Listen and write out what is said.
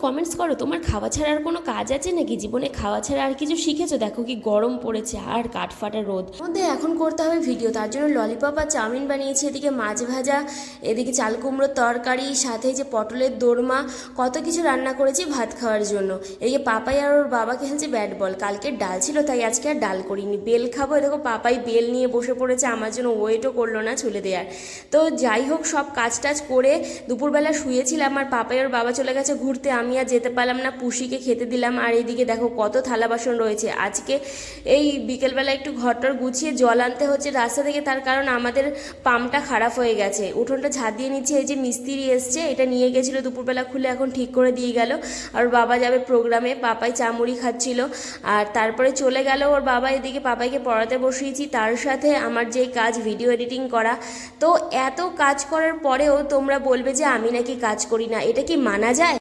Comments করো, তোমার খাওয়া ছাড়া আর কোনো কাজ আছে নাকি জীবনে? খাওয়া ছাড়া আর কিছু শিখেছো? দেখো কি গরম পড়েছে আর কাঠফাটা রোদ মধ্যে এখন করতে হবে ভিডিও, তার জন্য ললিপপ আর চাউমিন বানিয়েছি, এদিকে মাছ ভাজা, এদিকে চাল কুমড়োর তরকারি, সাথে যে পটলের দোরমা, কত কিছু রান্না করেছি ভাত খাওয়ার জন্য। এদিকে পাপাই আর ওর বাবা খেলছে ব্যাট বল, কালকে ডাল ছিল তাই আজকে আর ডাল করিনি, বেল খাবো। দেখো পাপাই বেল নিয়ে বসে পড়েছে, আমার জন্য ওয়েটও করলো না চুলে দেওয়ার। তো যাই হোক, সব কাজ টাজ করে দুপুরবেলা শুয়েছিলাম আর পাপাই ওর বাবা চলে গেছে ঘুরতে, আমি আর যেতে পারলাম না, পুষিকে খেতে দিলাম। আর এইদিকে দেখো কত থালা বাসন রয়েছে। আজকে এই বিকেলবেলা একটু ঘরটর গুছিয়ে জল আনতে হচ্ছে রাস্তা থেকে, তার কারণ আমাদের পাম্পটা খারাপ হয়ে গেছে। উঠোনটা ঝাঁট দিয়ে নিচ্ছে, এই যে মিস্ত্রি এসছে, এটা নিয়ে গেছিলো দুপুরবেলা, খুলে এখন ঠিক করে দিয়ে গেল। আর বাবা যাবে প্রোগ্রামে, পাপাই চামুড়ি খাচ্ছিল আর তারপরে চলে গেল ওর বাবা। এদিকে পাপাইকে পড়াতে বসিয়েছি, তার সাথে আমার যেই কাজ ভিডিও এডিটিং করা। তো এত কাজ করার পরেও তোমরা বলবে যে আমি নাকি কাজ করি না, এটা কি মানা যায়?